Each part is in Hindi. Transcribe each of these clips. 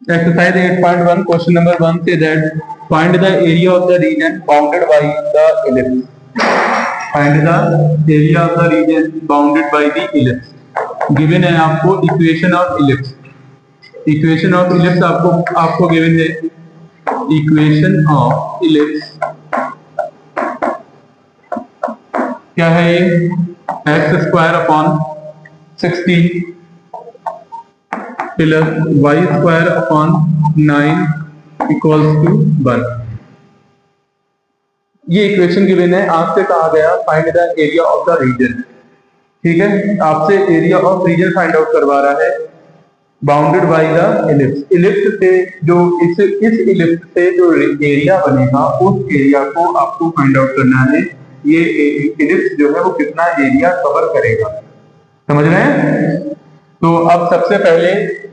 Exercise 8.1 question number 1 say that find the area of the region bounded by the ellipse. Find the area of the region bounded by the ellipse. Given है आपको equation of ellipse. Equation of ellipse आपको given है. Equation of ellipse क्या है ये? x square upon 16 plus y square upon 9 equals to 1. ये इक्वेशन गिवन है. आपसे कहा गया find the area of the region. ठीक है, आपसे area of region find out करवा रहा है bounded by the ellipse. Ellipse से जो इस इलिप्स से जो एरिया बनेगा उस एरिया को आपको फाइंड आउट करना है. ये इलिप्स जो है वो कितना एरिया कवर करेगा, समझ रहे हैं? तो अब सबसे पहले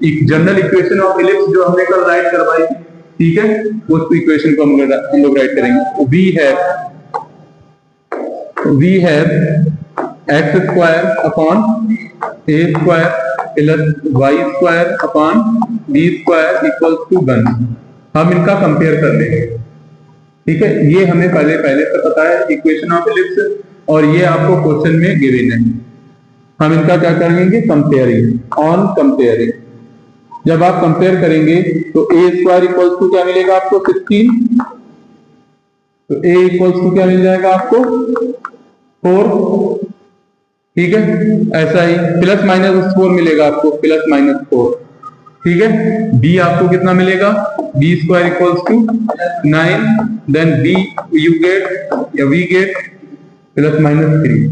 एक जनरल इक्वेशन ऑफ इलिप्स जो हमने कल राइट करवाई थी, ठीक है, उस इक्वेशन को हम लोग राइट करेंगे. We have x square upon a square plus y square upon b square equals to 1. हम इनका कंपेयर कर लेंगे. ठीक है, ये हमें पहले से पता है इक्वेशन ऑफ इलिप्स, और ये आपको क्वेश्चन में गिवन है. हम इनका क्या करेंगे? कंपेयरिंग. ऑन कंपेयरिंग जब आप कंपेयर करेंगे तो ए स्क्वायर इक्वल्स टू क्या मिलेगा आपको? 16. तो ए इक्वल्स टू क्या मिल जाएगा आपको? 4. ठीक है, ऐसा ही प्लस माइनस 4 मिलेगा आपको, प्लस माइनस 4. ठीक है, बी आपको कितना मिलेगा? B square equals to 9. Then b you get या वी गेट प्लस माइनस 3.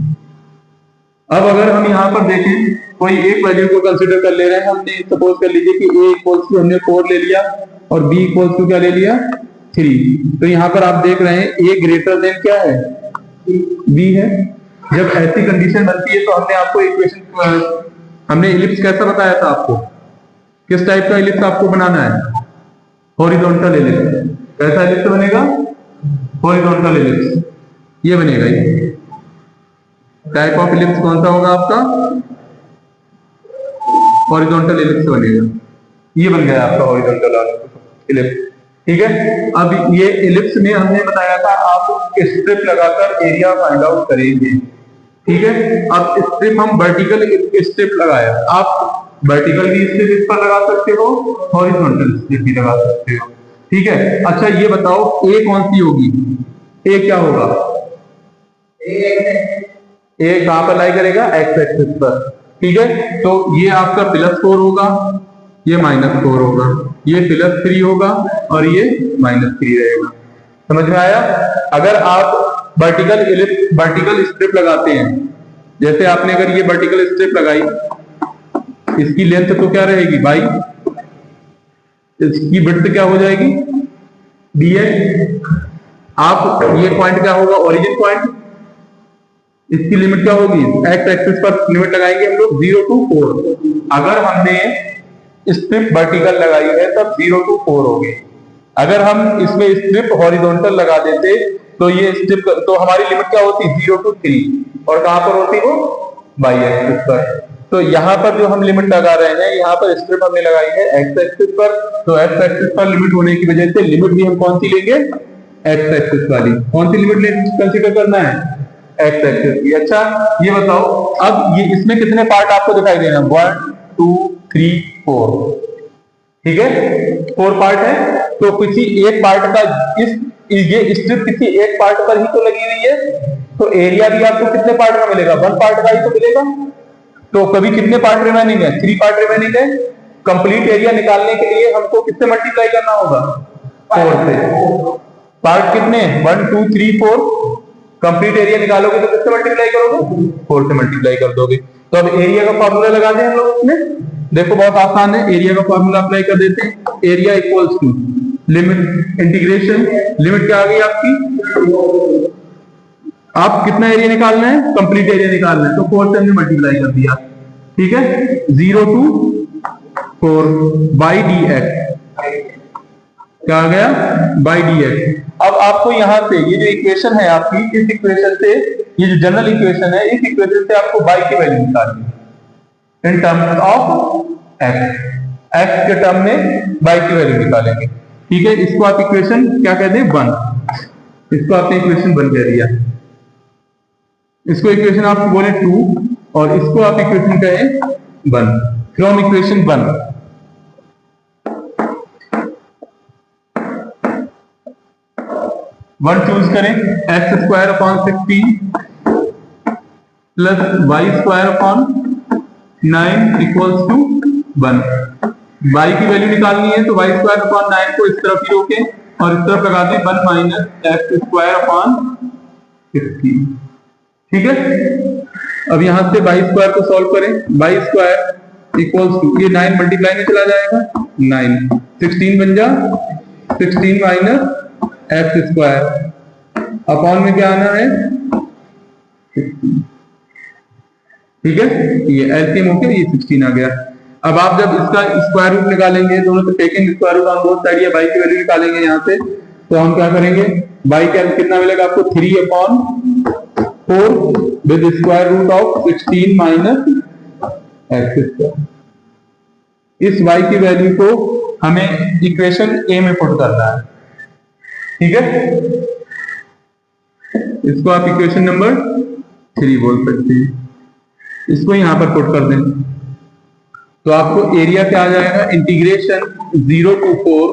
अब अगर हम यहाँ पर देखें कोई एक वैल्यू को कंसीडर कर ले रहे हैं. हमने सपोज कर लीजिए कि a इक्वल्स टू हमने 4 ले लिया और b इक्वल्स टू क्या ले लिया? 3. तो यहाँ पर आप देख रहे हैं a ग्रेटर देन क्या है? b है. जब ऐसी कंडीशन बनती है तो हमने आपको इक्वेशन हमने इलिप्स कैसा बताया था आपको? किस टाइप का इलिप्स आपको बनाना है? Horizontal ellipse. कैसा इलिप्स बनेगा? Horizontal ellipse. ये बनेगा. ये टाइप ऑफ इलिप्स कौन सा होगा आपका? हॉरिजॉन्टल इलिप्स बनेगा. ये बन गया आपका हॉरिजॉन्टल इलिप्स. ठीक है, अब ये इलिप्स में हमने बताया था आप स्ट्रिप लगाकर एरिया फाइंड आउट करेंगे. ठीक है, अब स्ट्रिप हम वर्टिकल स्ट्रिप लगाया. आप वर्टिकल भी स्ट्रिप इस पर लगा सकते हो, हॉरिजॉन्टल स्ट्रिप भी लगा सकते हो. ठीक है, अच्छा ये बताओ ए कौन सी होगी? ए क्या होगा? ए कहां पर लाई करेगा? एक्स एक्सिस पर. ठीक है, तो ये आपका +4 होगा, ये -4 होगा, ये +3 होगा और ये -3 रहेगा. समझ में आया? अगर आप वर्टिकल स्ट्रिप लगाते हैं, जैसे आपने अगर ये वर्टिकल स्ट्रिप लगाई, इसकी लेंथ तो क्या रहेगी? बाई इसकी विड्थ क्या हो जाएगी? dx. आप ये पॉइंट क्या होगा? Origin point. इसकी लिमिट क्या होगी? एक्स एक्सिस पर लिमिट लगाएंगे हम लोग 0 to 4. अगर हमने स्ट्रिप वर्टिकल लगाई है तब 0 to 4 होगी. अगर हम इसमें स्ट्रिप हॉरिजॉन्टल लगा देते तो ये स्ट्रिप तो हमारी लिमिट क्या होती? 0 to 3. और कहां पर होती वो? बाई एक्सिस पर. तो यहाँ पर जो हम लिमिट लगा रहे हैं, यहाँ पर स्ट्रिप हमने लगाई है एक्स एक्सिस पर. तो एक्स एक्सिस पर लिमिट होने की वजह से लिमिट भी हम कौन सी लेंगे? एक्स एक्सिस वाली. कौन सी लिमिट कंसीडर करना है? एक्स एक्सिस की. अच्छा ये बताओ अब ये इसमें कितने पार्ट आपको दिखाई दे रहे हैं? 1 2 3 4. ठीक है, 4 पार्ट है. तो किसी एक पार्ट का ये स्ट्रिप किसी एक पार्ट पर ही तो लगी हुई है, तो एरिया भी आपको कितने पार्ट का मिलेगा? 1 पार्ट का ही तो मिलेगा. तो कभी कितने पार्ट रिमेनिंग है? 3 पार्ट रिमेनिंग है. कंप्लीट एरिया निकालने के लिए हमको किससे मल्टीप्लाई करना होगा? 4 से. पार्ट कितने? 1 2 3 4. कंप्लीट एरिया निकालोगे तो किससे मल्टीप्लाई करोगे? 4 से मल्टीप्लाई कर दोगे. तो अब एरिया का फॉर्मूला लगा दें हम लोग इसमें. देखो बहुत आसान है. एरिया का फॉर्मूला अप्लाई कर देते हैं. Area equals to limit integration. Limit क्या आ गई आपकी? आप कितना एरिया निकालना है? कंप्लीट एरिया निकालना है. तो 4 से हमने मल्टीप्लाई कर दिया. ठीक है, 0 to 4 बाई dx. क्या आ गया? By dx. अब आपको यहां से ये जो इक्वेशन है आपकी, इस इक्वेशन से ये जो जनरल इक्वेशन है, इस इक्वेशन से आपको बाई की वैल्यू निकालनी है in terms of x. X के टर्म में y की वैल्यू निकालेंगे। ठीक है, इसको आप इक्वेशन क्या कहते हैं, 1। इसको आपने इक्वेशन 1 कह दिया। इसको इक्वेशन आप बोले 2 और इसको आप इक्वेशन कहें 1। फ्रॉम इक्वेशन 1 चूज करें, x square upon 16 plus y square upon 9 equals to 1। y की वैल्यू निकालनी है तो वाई स्क्वायर अपॉन 9 को इस तरफ ही रोके और इस तरफ लगा दें 1 माइनस एक्स स्क्वायर अपॉन 16। ठीक है, अब यहां से वाई स्क्वायर को सॉल्व करें। वाई स्क्वायर इक्वल्स टू, ये 9 मल्टीप्लाई में चला जाएगा, 9 16 बन जा 16 माइनस एक्स स्क्वायर अपॉन में क्या आना है 16। ठीक है, ये एलसीएम होके ये 16 आ गया। अब आप जब इसका स्क्वायर रूट निकालेंगे, दोनों से taking square root on both side, या y की वैल्यू निकालेंगे यहाँ से, तो हम क्या करेंगे, y का कितना मिलेगा आपको 3 upon 4 with square root of 16 minus x square. इस y की वैल्यू को हमें इक्वेशन ए में पुट करना है। ठीक है, इसको आप इक्वेशन नंबर 3 बोल सकते हैं। इसको यहां पर पुट कर दें तो आपको एरिया क्या आ जाएगा, integration 0 to 4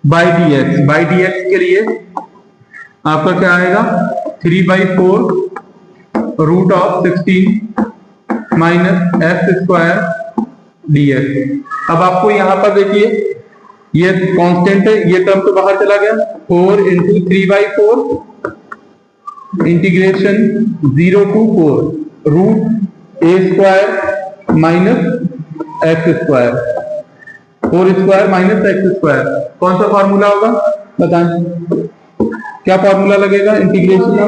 by d x. By d x के लिए आपका क्या आएगा 3/4 root of 16 minus x square D x. अब आपको यहां पर देखिए ये कांस्टेंट है, ये टर्म तो बाहर चला गया, 4 into 3/4 integration 0 to 4 root A square minus x square, 4 square minus x square. कौन सा फॉर्मूला होगा बताएं, क्या फॉर्मूला लगेगा इंटीग्रेशन का?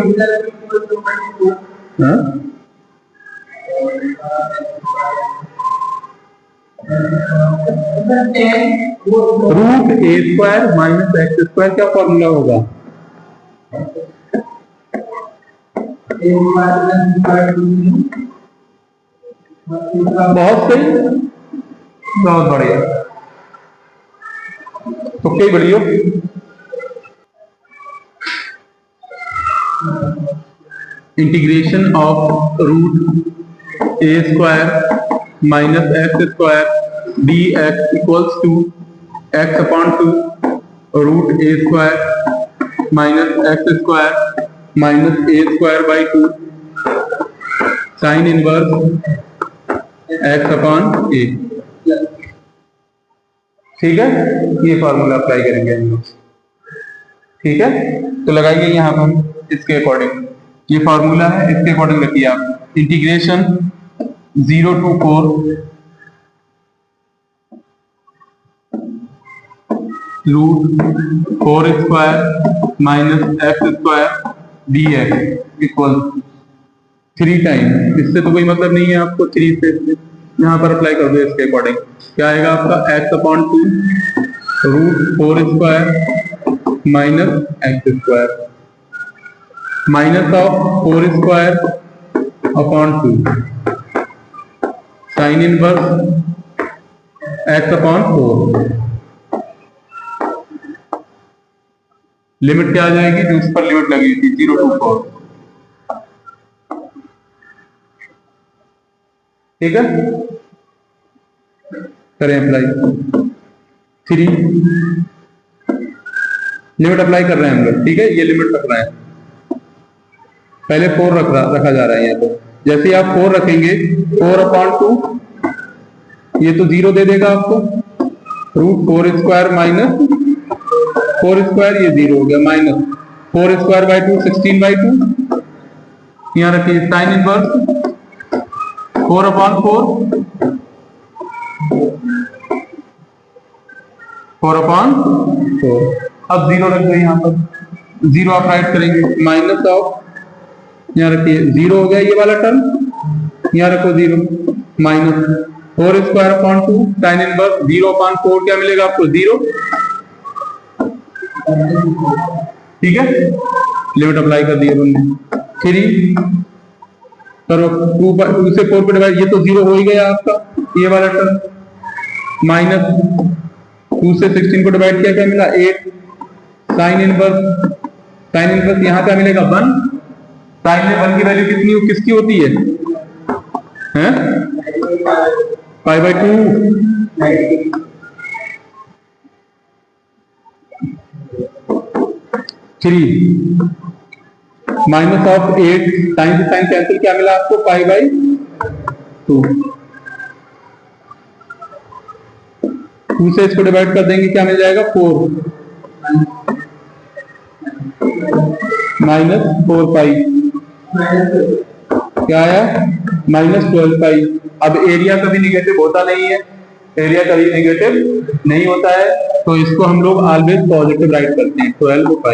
रूट ए स्क्वायर माइनस एक्स स्क्वायर, क्या फॉर्मूला होगा? बहुत सही, बहुत बढ़िया, तो क्या बढ़िया। Integration of root A square minus x square D X equals to X upon 2 root A square minus x square minus A square by 2 sine inverse x upon A. ठीक है, ये फॉर्मूला अप्लाई करेंगे हम लोग। ठीक है, तो लगाइए यहां पर इसके अकॉर्डिंग, ये फॉर्मूला है, इसके अकॉर्डिंग रखिए आप। Integration 0 to 4 root 4 square minus x square D x equal 3 time. इससे तो कोई मतलब नहीं है आपको, 3 से यहाँ पर अप्लाई कर दो इसके अकॉर्डिंग। क्या आएगा आपका x upon 2 root 4 square minus x square minus of 4 square upon 2 sine inverse x upon 4। Limit क्या आ जाएगी जो उस पर लिमिट लगी थी 0 to 4। ठीक है, करें अप्लाई 3, लिमिट अप्लाई कर रहे हैं हम लोग। ठीक है, ये लिमिट रख रहे हैं, पहले 4 रखा जा रहा है यहाँ पर। जैसे ही आप 4 रखेंगे 4 अपॉन 2 ये तो 0 दे देगा आपको, रूट 4 स्क्वायर माइनस 4 स्क्वायर, ये 0 हो गया, माइनस 4 स्क्वायर बाई 2 16/2। यहाँ रखिए साइन इनवर्स 4 अपॉन 4। अब 0 रख दो यहाँ पर, 0 आप राइट करेंगे, माइनस ऑफ, यहाँ रखिए 0 हो गया ये वाला टर्म, यहाँ रखो 0 minus 4 square upon 2 sine inverse 0 upon 4, क्या मिलेगा आपको 0। ठीक है, लिमिट अप्लाई कर दिए हमने। 3 करो 2 से 4 पे डिवाइड, ये तो 0 हो ही गया आपका ये वाला टर्म, माइनस 2 से 16 को डिवाइड किया, क्या मिला 8। साइन इनवर्स यहाँ क्या मिलेगा 1। साइन में 1 की वैल्यू किसकी होती है, π/2। थ्री माइनस ऑफ 8, साइन से साइन कैंसिल, क्या मिला आपको π/2। 2 से इसको डिवाइड कर देंगे, क्या मिल जाएगा 4 माइनस 4π, क्या आया -12π। अब एरिया कभी निगेटिव होता नहीं है, एरिया कभी निगेटिव नहीं होता है, तो इसको हम लोग ऑलवेज पॉजिटिव राइट करते हैं। 12π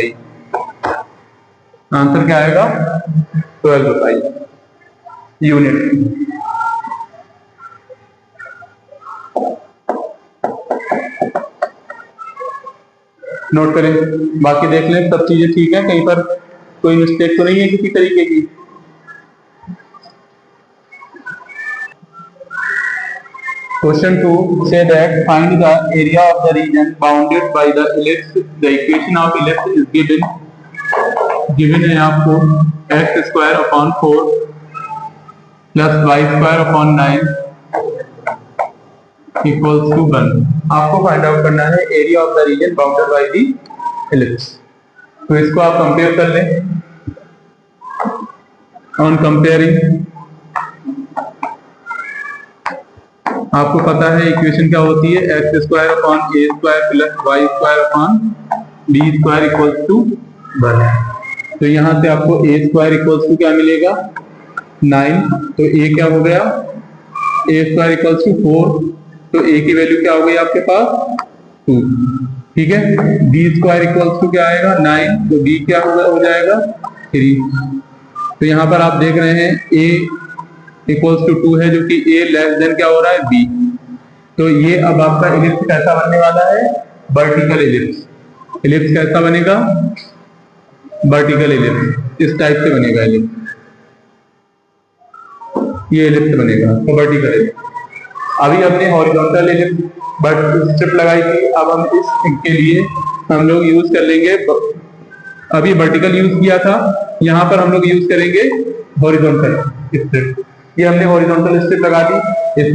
आंसर क्या आएगा 12π यूनिट। नोट करें, बाकी देख लें सब चीजें ठीक है, कहीं पर कोई मिस्टेक तो नहीं है किसी तरीके की। Question 2 say that find the area of the region bounded by the ellipse. The equation of ellipse is given है आपको x² / 4 plus y² / 9 equals to 1। आपको फाइंड आउट करना है area of the reason bounded by the ellipse. तो इसको आप कंपेयर कर लें। ऑन कंपेयरिंग आपको पता है इक्वेशन क्या होती है, x² / a² plus y² / b² equals to 1। तो यहां से आपको a² equals to क्या मिलेगा 9। तो a क्या हो गया, a² equals to 4। तो a की वैल्यू क्या हो गई आपके पास 2, ठीक है। b² equals to क्या आएगा 9, तो b क्या हो जाएगा 3। तो यहां पर आप देख रहे हैं a इक्वल्स टू 2 है, जो कि a लेस देन क्या हो रहा है b। तो ये अब आपका इलिप्स कैसा बनने वाला है, वर्टिकल इलिप्स। इलिप्स कैसा बनेगा, वर्टिकल इलिप्स, इस टाइप से बनेगा इलिप्स, ये इलिप्स बनेगा तो वर्टिकल इलिप्स। अभी हमने हॉरिजॉन्टल इलिप्स बट स्ट्रिप लगाई थी, अब हम इसके लिए हम लोग यूज कर लेंगे, अभी वर्टिकल यूज किया था, यहाँ पर हम लोग यूज करेंगे हॉरिजॉन्टल स्ट्रिप। ये हमने हॉरिजॉन्टल स्ट्रिप लगा दी,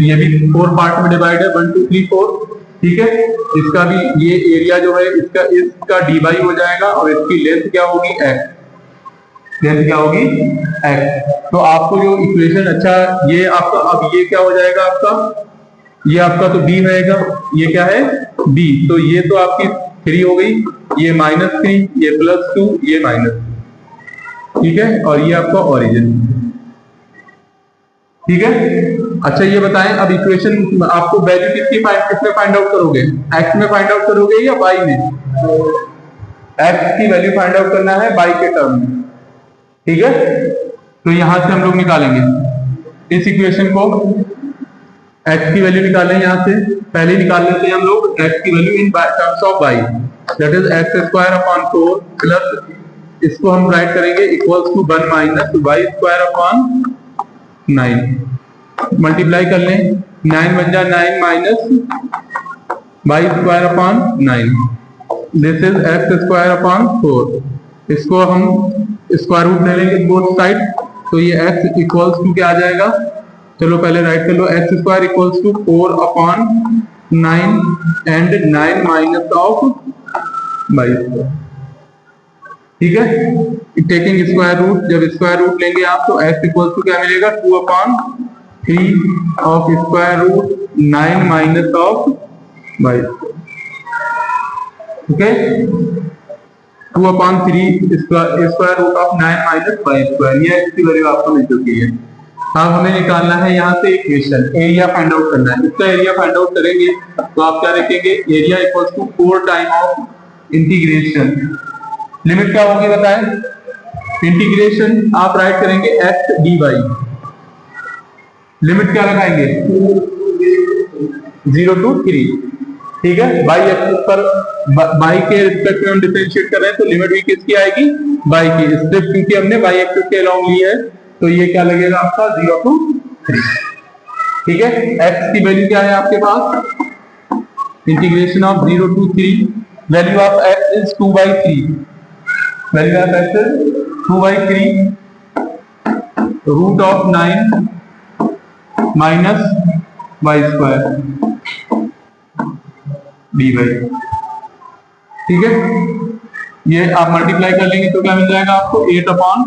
ये भी 4 पार्ट में डिवाइड है, 1 2 3 4, ठीक है। इसका भी ये एरिया जो है इसका dy हो जाएगा और इसकी लेंथ क्या होगी x, लेंथ क्या होगी x। तो आपको जो इक्वेशन, अच्छा ये आपका, अब ये क्या हो जाएगा आपका, ये आपका तो b रहेगा, ये क्या है b, तो ये तो आपकी 3 हो गई, ये -3, ये +2, ये -2, ठीक है। और ये आपका ओरिजिन, ठीक है। अच्छा ये बताएं, अब इक्वेशन आपको वैल्यू किसमें फाइंड आउट करोगे, x में फाइंड आउट करोगे या y में? x की वैल्यू फाइंड आउट करना है y के टर्म में, ठीक है। तो यहां से हम लोग निकालेंगे इस इक्वेशन को, x की वैल्यू निकालें, यहां से पहले निकाल लेते हैं हम लोग x की value in terms of y, that is x² / 4 plus इसको हम राइट करेंगे equals to 1 minus y² / 9, multiply कर लें, 9 बन जा 9 minus y² / 9, this is x² / 4। इसको हम स्क्वायर रूट ले लेंगे बोथ साइड, तो ये x इक्वल्स टू क्या आ जाएगा, चलो पहले राइट कर लो, x² equals to 4/9 and 9 minus of y², ठीक है। टेकिंग स्क्वायर रूट, जब स्क्वायर रूट लेंगे आप तो x इक्वल्स टू क्या मिलेगा 2/3 of square root 9 minus of y², okay. 2/3 square root of 9 minus y², ये x की वैल्यू आपको मिल चुकी है। अब हमें निकालना है यहाँ से इक्वेशन, एरिया फाइंड आउट करना है। इसका एरिया फाइंड आउट करेंगे तो आप क्या रखेंगे, area equals to 4 time of integration, limit क्या होगी बताएं, इंटीग्रेशन आप राइट करेंगे x dy, लिमिट क्या लगाएंगे 0 to 3, ठीक है। y एक्सिस पर y के रिस्पेक्ट में हम डिफरेंशिएट कर रहे हैं, तो लिमिट भी किसकी आएगी y की, स्ट्रिप क्योंकि हमने y एक्सिस के अलोंग ली है, तो ये क्या लगेगा आपका 0 to 3, ठीक है। x की वैल्यू क्या है आपके पास integration of 0 to 3, value of x is 2/3, value of x is 2/3 root of 9 minus y square dy। ठीक है, ये आप मल्टीप्लाई कर लेंगे तो क्या मिल जाएगा आपको 8/3,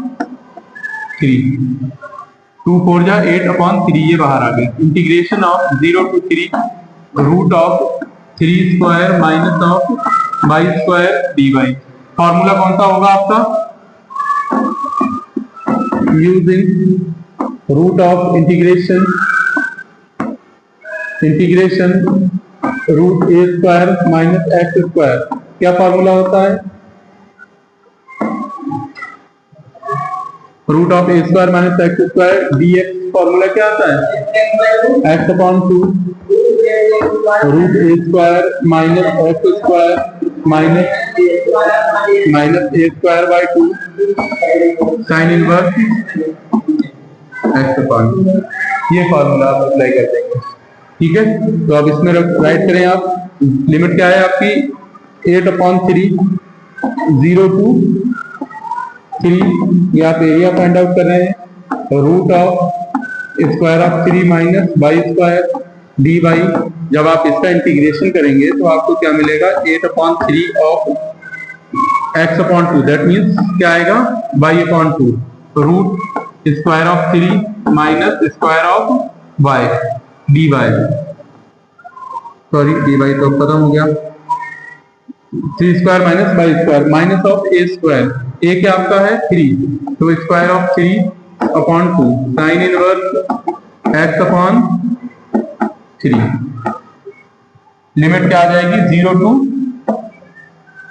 2 4 जा 8/3, ये बाहर आ गया। Integration of 0 to 3 root of 3 square minus of y square dy। Formula कौन सा होगा आपका? Using root of integration root a square minus x square, क्या फॉर्मूला होता है? Root of a square minus x square dx, formula क्या आता है? x/2 root a square minus x square minus a square by 2 sine inverse x/2। ये फॉर्मूला आप अप्लाई कर देंगे। ठीक है, तो अब इसमें राइट करें आप, लिमिट क्या है आपकी? 8/3 0 to 3, ये आप एरिया फाइंड आउट कर रहे हैं, root of square of 3 minus y square dy। जब आप इसका इंटीग्रेशन करेंगे तो आपको क्या मिलेगा? 8/3 ऑफ x/2, दैट मीन्स क्या आएगा? y/2 root square of 3 minus square of y dy, sorry dy तो खत्म हो गया, 3 square minus y square minus of a square, a क्या आपका है? 3, तो square of 3/2 sine inverse x/3। Limit क्या आ जाएगी? 0 to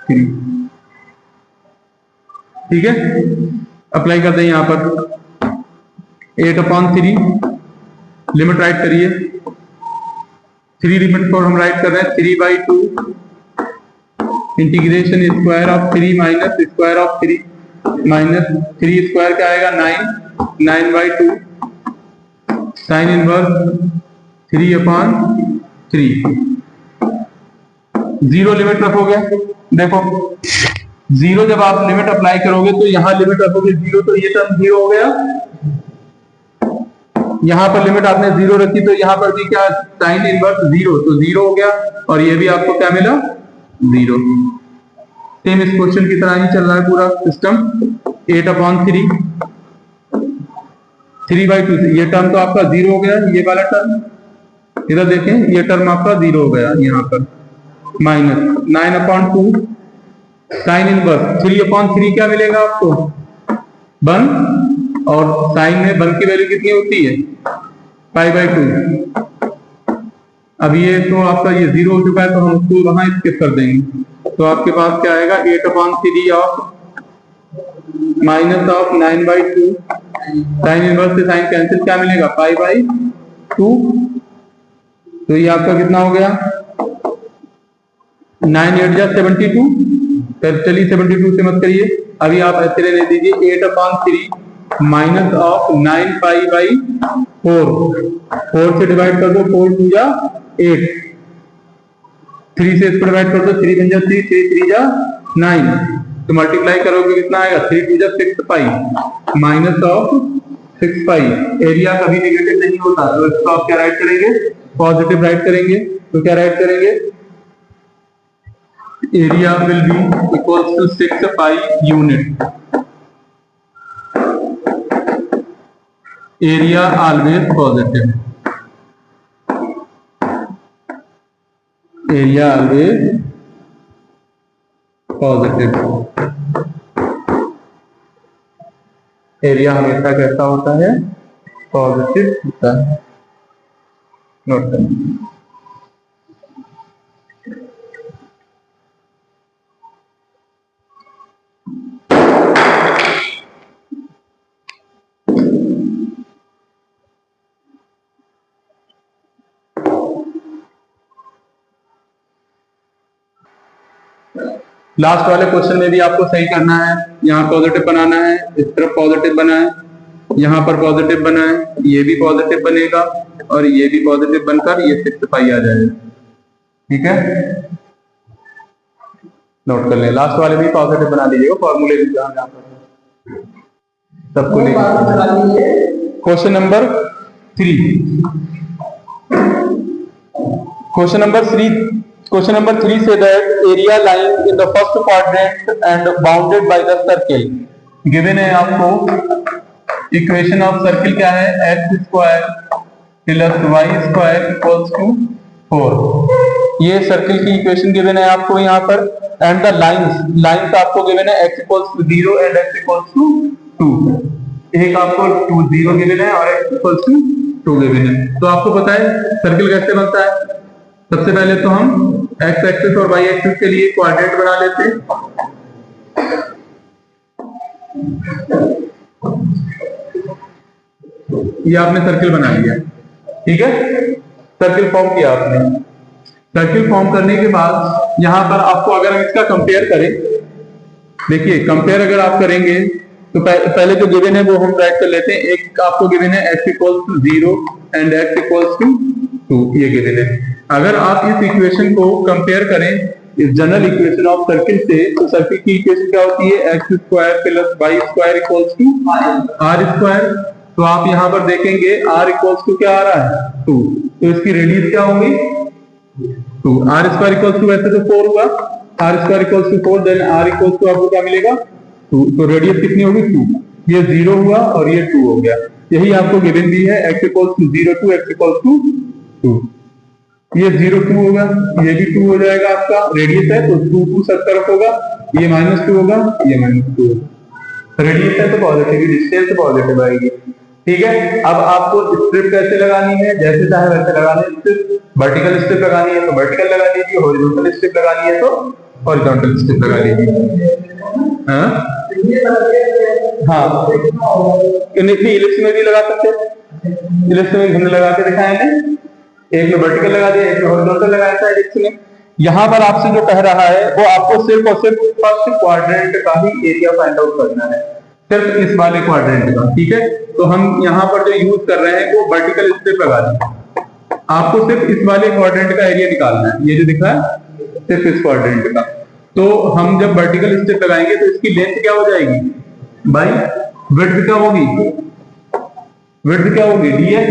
3। ठीक है, अप्लाई कर दें यहां पर 8/3, लिमिट राइट करिए, 3 लिमिट को हम राइट कर रहे हैं 3/2 integration square of 3 minus square of 3 minus 3 square क्या आएगा? 9/2 साइन इनवर्स 3/3। 0 लिमिट रखोगे, देखो 0 जब आप लिमिट अप्लाई करोगे तो यहां लिमिट रखोगे 0, तो ये टर्म 0 हो गया। यहां पर लिमिट आपने 0 रखी तो यहां पर भी क्या? साइन इनवर्स 0, तो 0 हो गया, और ये भी आपको क्या मिला? 0। सेम इस क्वेश्चन की तरह ही चल रहा है पूरा सिस्टम। 8/3 3/2, ये टर्म तो आपका 0 हो गया, ये वाला टर्म इधर देखें, ये टर्म आपका 0 हो गया यहाँ पर, माइनस 9/2 साइन इनवर्स 3/3 क्या मिलेगा आपको? 1, और साइन में 1 की वैल्यू कितनी होती है? π/2। अब ये तो आपका ये 0 हो चुका है, तो हम उसको वहां स्किप कर देंगे, तो आपके पास क्या आएगा? 8/3 of minus of 9/2 sine inverse से साइन कैंसिल, क्या मिलेगा? π/2। तो ये आपका कितना हो गया? 9 8 जा 72, फिर चलिए 72 से मत करिए, अभी आप ऐसे रहने दीजिए। 8/3 माइनस ऑफ 9π/4, 4 से डिवाइड कर दो, 4 2 जा 8, 3 से इसको डिवाइड कर दो, 3 1 जा 3, 3 3 जा 9, तो मल्टीप्लाई करोगे कितना आएगा? 3 2 जा 6π माइनस ऑफ 6π। एरिया कभी नेगेटिव नहीं होता, तो इसको आप क्या राइट करेंगे? पॉजिटिव राइट करेंगे, तो क्या राइट करेंगे? Area will be equals to 6π unit. Area always positive, area always positive, area हमेशा कैसा होता है? पॉजिटिव होता है। नोट करें। लास्ट वाले क्वेश्चन में भी आपको सही करना है, यहाँ पॉजिटिव बनाना है, इस तरफ पॉजिटिव बना है, यहाँ पर पॉजिटिव बना है, ये भी पॉजिटिव बनेगा और ये भी पॉजिटिव बनकर ये 6π आ जाएगा। ठीक है, नोट कर लें। लास्ट वाले भी पॉजिटिव बना लीजिएगा, फॉर्मूले भी जहां सबको लेकर। Question number 3, Question number 3 say that area lying in the first quadrant and bounded by the circle. Given है आपको इक्वेशन ऑफ सर्किल क्या है, x square plus y square equals to 4। ये सर्किल की इक्वेशन गिवन है आपको यहाँ पर। एंड द लाइंस आपको गिवन है x equals to 0 and x equals to 2। एक आपको 0 गिवन है और x इक्वल्स टू 2 गिवन है। तो आपको पता है सर्किल कैसे बनता है। सबसे पहले तो हम x एक्सिस और y एक्सिस के लिए क्वाड्रेंट बना लेते हैं। ये आपने सर्किल बना लिया, ठीक है, सर्किल फॉर्म किया आपने। सर्किल फॉर्म करने के बाद यहां पर आपको अगर हम इसका कंपेयर करें, देखिए कंपेयर अगर आप करेंगे तो पहले जो गिवन है वो हम राइट कर लेते हैं। एक आपको गिवन है x equals to 0 and x equals to 2, ये गिवन है। अगर आप इस इक्वेशन को कंपेयर करें इस जनरल इक्वेशन ऑफ सर्किल से, तो सर्किल की इक्वेशन क्या होती है, x square plus y square equals to r square. तो आप यहां पर देखेंगे r इक्वल्स टू क्या आ रहा है, 2। तो इसकी रेडियस क्या होगी, 2। आर स्क्वायर इक्वल्स टू वैसे तो 4 हुआ, r square equals to 4, then r equals to आपको क्या मिलेगा, 2। तो रेडियस कितनी होगी, 2। ये 0 हुआ और ये 2 हो गया। यही आपको गिवन भी है, x equals to 0 to x equals to 2। ये 0 2 होगा, ये भी 2 हो जाएगा। आपका रेडियस है तो 2 2 सब तरफ होगा, ये -2 होगा, ये -2 होगा। रेडियस है तो पॉजिटिव, डिस्टेंस पॉजिटिव आएगी, ठीक है। अब आपको स्ट्रिप कैसे लगानी है, जैसे चाहे वैसे लगानी है। स्ट्रिप वर्टिकल स्ट्रिप लगानी है तो वर्टिकल लगा लीजिए, हॉरिजॉन्टल स्ट्रिप लगानी है तो हॉरिजॉन्टल स्ट्रिप लगा लीजिए। हाँ इलिप्स में भी लगा सकते हैं, इलिप्स में हमने लगा के दिखाए हैं। एक में वर्टिकल लगा दिया, एक में हॉरिजॉन्टल लगाया था इलिप्स में। यहां पर आपसे जो कह रहा है वो आपको सिर्फ और सिर्फ फर्स्ट क्वाड्रेंट का ही एरिया फाइंड आउट करना है, सिर्फ इस वाले क्वाड्रेंट का, ठीक है। तो हम यहाँ पर जो यूज कर रहे हैं वो वर्टिकल स्ट्रिप लगा दें। आपको सिर्फ इस वाले क्वाड्रेंट का एरिया निकालना है, ये जो दिख रहा है सिर्फ इस क्वाड्रेंट का। तो हम जब वर्टिकल स्ट्रिप लगाएंगे तो इसकी लेंथ क्या हो जाएगी बाई विड्थ क्या होगी, विड्थ क्या होगी ds।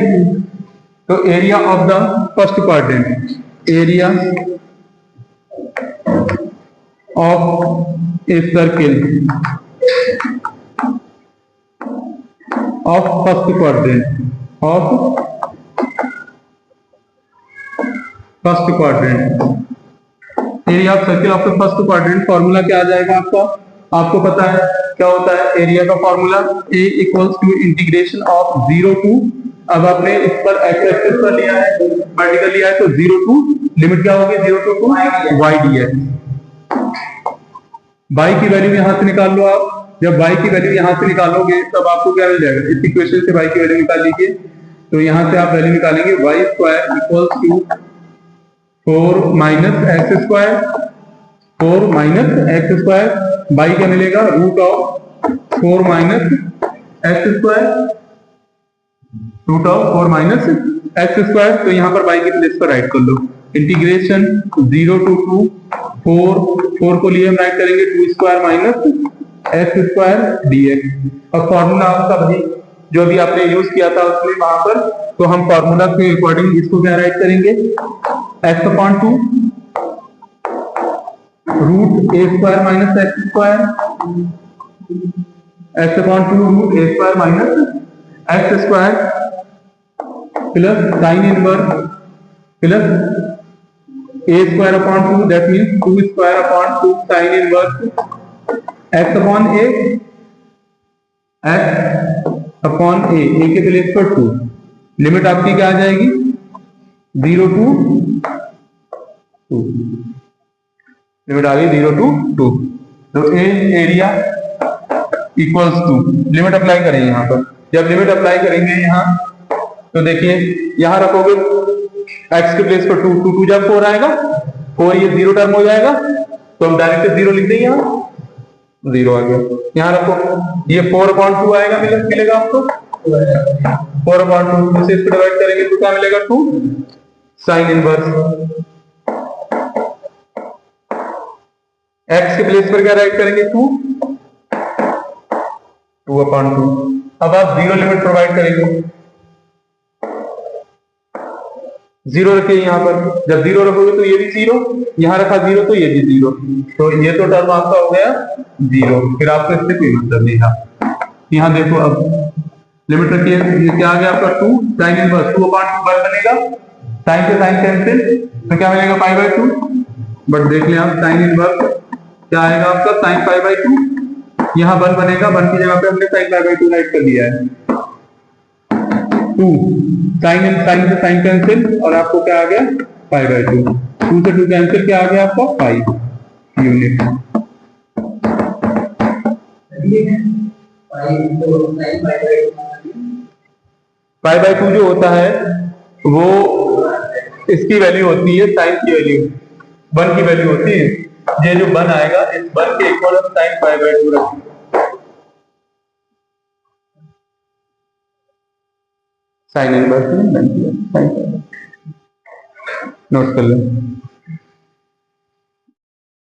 तो area of the first quadrant, area of a circle of first quadrant, of first quadrant, area of circle of the first quadrant. Formula क्या आ जाएगा आपका, आपको पता है क्या होता है एरिया का formula, a equals to integration of 0 to, अब आपने इस पर x एक्सिस पर लिया है, वर्टिकल लिया है, तो 0 टू लिमिट क्या होगी, 0 टू y dx। y की वैल्यू यहां से निकाल लो आप। जब y की वैल्यू यहां से निकालोगे तब आपको क्या मिल जाएगा, इस इक्वेशन से y की वैल्यू निकाल लीजिए। तो यहां से आप वैल्यू निकालेंगे y square equals to 4 minus x square, 4 minus x square, y क्या मिलेगा, root of 4 minus x square, root of 4 minus x square. तो यहाँ पर y की प्लेस पर राइट कर लो, इंटीग्रेशन 0 टू 2 4 को लिए हम राइट करेंगे 2 square minus x square dx। और फॉर्मूला आपका भाई जो अभी आपने यूज किया था उसमें वहां पर, तो हम फॉर्मूला के अकॉर्डिंग इसको क्या राइट करेंगे, x upon 2 root a square minus x square, x upon 2 root a square minus x square plus sine inverse plus a square upon 2, that means 2 square upon 2 sine inverse x upon a, x upon a के प्लेस पर 2। लिमिट आपकी क्या आ जाएगी, 0 टू 2, लिमिट आ गई 0 टू 2। तो a area equals to, limit apply करें यहाँ पर। जब लिमिट अप्लाई करेंगे यहाँ तो देखिए यहां रखोगे x के प्लेस पर 2, 2 2 जब 4 आएगा 4, ये 0 टर्म हो जाएगा तो हम डायरेक्ट 0 लिख देंगे, यहाँ 0 आ गया। यहाँ रखो ये 4/2 आएगा, मिलेगा आपको 4/2 से इसको डिवाइड करेंगे तो क्या मिलेगा 2 साइन इनवर्स एक्स के प्लेस पर क्या राइट करेंगे 2, 2/2। अब आप जीरो लिमिट प्रोवाइड करेंगे, जीरो रखिए यहाँ पर, जब जीरो रखोगे तो ये भी जीरो, यहाँ रखा जीरो तो ये भी जीरो, तो ये तो टर्म आपका हो गया जीरो, फिर आपको इससे कोई मतलब नहीं था। यहाँ देखो अब लिमिट रखिए, ये क्या आ गया आपका 2 साइन इनवर्स 2/2 बनेगा, साइन से साइन कैंसिल, तो क्या मिलेगा π/2। बट देख लें आप साइन इनवर्स क्या आएगा आपका साइन π/2, यहाँ 1 बनेगा, 1 की जगह पे हमने साइन π/2 राइट कर दिया है। 2 साइन से साइन कैंसिल और आपको क्या आ गया π/2, 2 से 2 कैंसिल, क्या आ गया आपका 5 यूनिट। π/2 जो होता है वो इसकी वैल्यू होती है, साइन की वैल्यू 1 की वैल्यू होती है, ये जो 1 आएगा इस 1 के इक्वल हम साइन π/2 रखेंगे। साइन इनवर्स नोट कर लें।